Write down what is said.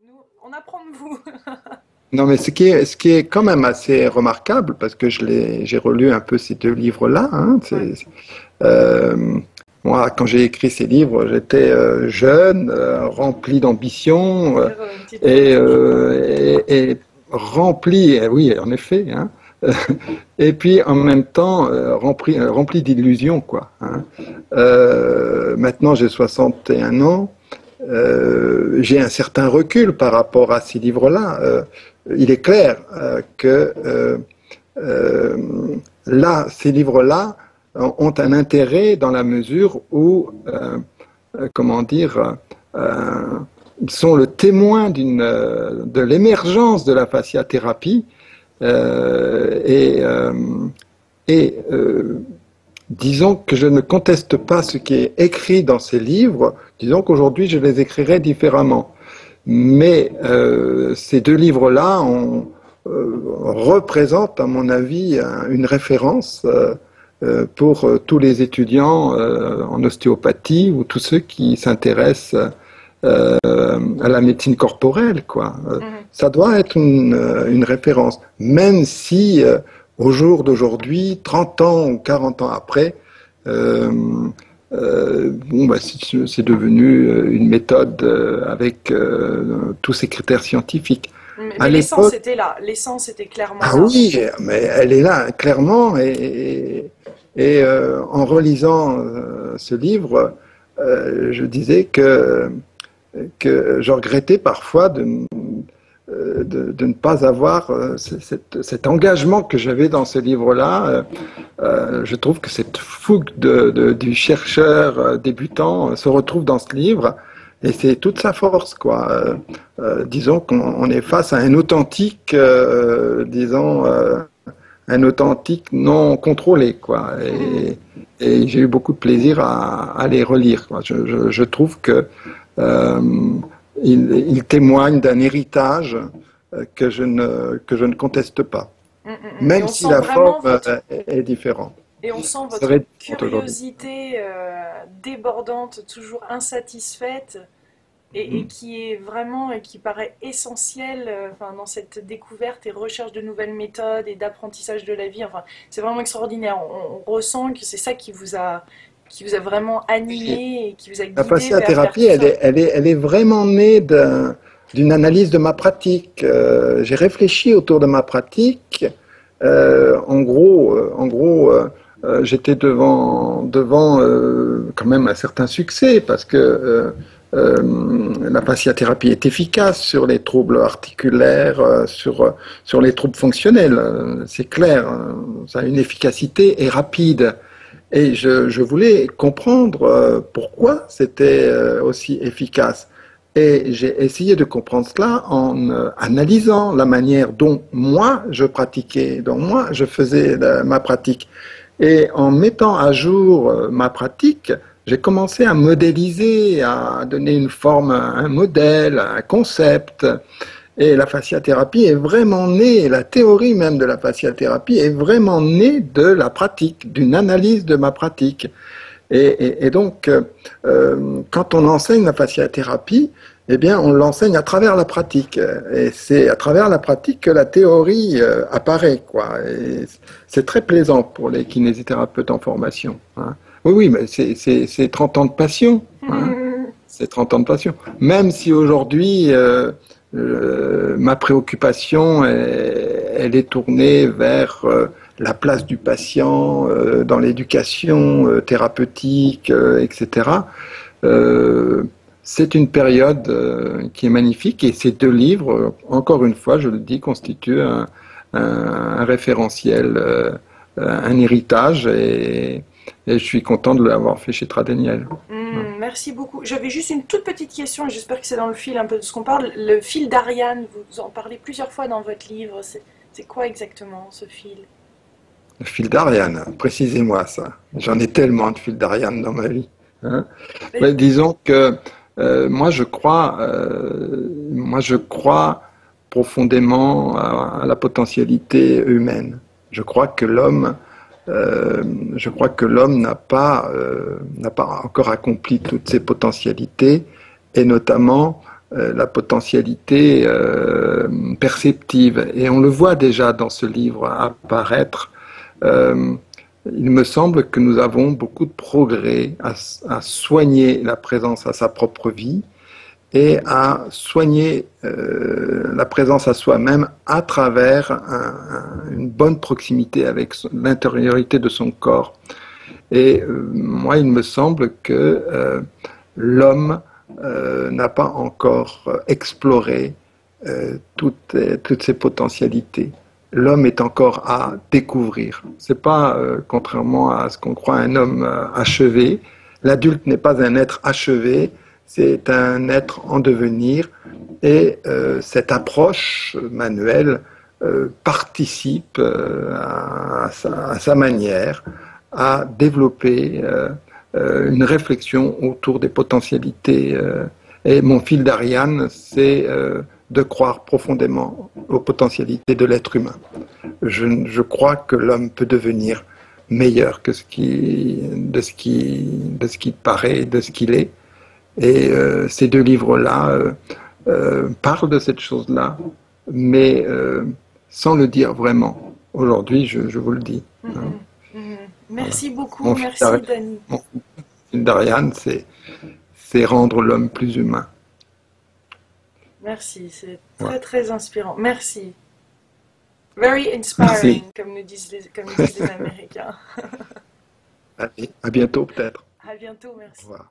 Nous, on apprend de vous. Non, mais ce qui est quand même assez remarquable, parce que j'ai relu un peu ces deux livres-là, hein, Ouais. euh, moi, quand j'ai écrit ces livres, j'étais jeune, rempli d'ambition, Une petite politique. et rempli, oui, en effet, hein, et puis en même temps rempli d'illusions, quoi. Hein. Maintenant, j'ai 61 ans. J'ai un certain recul par rapport à ces livres-là. Il est clair que euh, là, ces livres-là ont un intérêt dans la mesure où, comment dire, euh, ils sont le témoin de l'émergence de la fasciathérapie euh, et, euh, et disons que je ne conteste pas ce qui est écrit dans ces livres, disons qu'aujourd'hui je les écrirais différemment. Mais ces deux livres-là représentent, à mon avis, une référence pour tous les étudiants en ostéopathie ou tous ceux qui s'intéressent à la médecine corporelle, quoi. Mhm. Ça doit être une référence, même si au jour d'aujourd'hui, 30 ans ou 40 ans après, euh, bon, bah, c'est devenu une méthode avec tous ces critères scientifiques. À Mais l'essence l'époque, était là. L'essence était clairement ah là. oui, mais elle est là, clairement, et en relisant ce livre, je disais que je regrettais parfois de ne pas avoir cet engagement que j'avais dans ce livre-là. Je trouve que cette fougue du chercheur débutant se retrouve dans ce livre. Et c'est toute sa force, quoi. Disons qu'on est face à un authentique, disons, un authentique non contrôlé, quoi. Et j'ai eu beaucoup de plaisir à les relire, quoi. Je trouve que euh, il témoigne d'un héritage que je ne conteste pas, Et même on si sent la forme vraiment votre est différente. Et on sent votre Serait différente aujourd'hui. curiosité débordante, toujours insatisfaite, et qui est vraiment, et qui paraît essentielle enfin, dans cette découverte et recherche de nouvelles méthodes et d'apprentissage de la vie. Enfin, c'est vraiment extraordinaire. On ressent que c'est ça qui vous a vraiment animé et qui vous a La guidé vers fasciathérapie, tout ça. elle est vraiment née d'une analyse de ma pratique. J'ai réfléchi autour de ma pratique. En gros, j'étais devant quand même un certain succès parce que la fasciathérapie est efficace sur les troubles articulaires, sur les troubles fonctionnels. C'est clair, ça a une efficacité et rapide. Et je voulais comprendre pourquoi c'était aussi efficace. Et j'ai essayé de comprendre cela en analysant la manière dont moi je pratiquais, dont moi je faisais ma pratique. Et en mettant à jour ma pratique, j'ai commencé à modéliser, à donner une forme, un modèle, un concept. Et la fasciathérapie est vraiment née, la théorie même de la fasciathérapie est vraiment née de la pratique, d'une analyse de ma pratique. Et donc, quand on enseigne la fasciathérapie, eh bien, on l'enseigne à travers la pratique. Et c'est à travers la pratique que la théorie apparaît, quoi. Et c'est très plaisant pour les kinésithérapeutes en formation. Hein. Oui, oui, mais c'est 30 ans de passion. Hein. C'est 30 ans de passion. Même si aujourd'hui, ma préoccupation, elle est tournée vers la place du patient dans l'éducation thérapeutique, etc. Euh, c'est une période qui est magnifique et ces deux livres, encore une fois, je le dis, constituent un référentiel, un héritage et je suis content de l'avoir fait chez Tradeniel. Merci beaucoup. J'avais juste une toute petite question, et j'espère que c'est dans le fil un peu de ce qu'on parle. Le fil d'Ariane, vous en parlez plusieurs fois dans votre livre. C'est quoi exactement ce fil? Le fil d'Ariane, précisez-moi ça. J'en ai tellement de fils d'Ariane dans ma vie. Hein. Mais- Mais disons que moi je crois profondément à la potentialité humaine. Je crois que l'homme, je crois que l'homme n'a pas encore accompli toutes ses potentialités, et notamment la potentialité perceptive. Et on le voit déjà dans ce livre apparaître. Euh, il me semble que nous avons beaucoup de progrès à soigner la présence à sa propre vie et à soigner la présence à soi-même à travers une bonne proximité avec l'intériorité de son corps. Et moi, il me semble que l'homme n'a pas encore exploré toutes ses potentialités. L'homme est encore à découvrir. C'est pas, contrairement à ce qu'on croit, un homme achevé. L'adulte n'est pas un être achevé, c'est un être en devenir. Et cette approche manuelle participe à sa manière à développer une réflexion autour des potentialités. Et mon fil d'Ariane, c'est de croire profondément aux potentialités de l'être humain. Je crois que l'homme peut devenir meilleur que de ce qui paraît, de ce qu'il est. Et ces deux livres-là parlent de cette chose-là, mais sans le dire vraiment. Aujourd'hui, je vous le dis. Hein. Voilà. Merci beaucoup, merci Dany. Mon fil d'Ariane, c'est rendre l'homme plus humain. Merci, c'est très très inspirant. Merci. Very inspiring, Merci. comme nous disent les Américains. Allez, à bientôt peut-être. À bientôt, merci. Au revoir.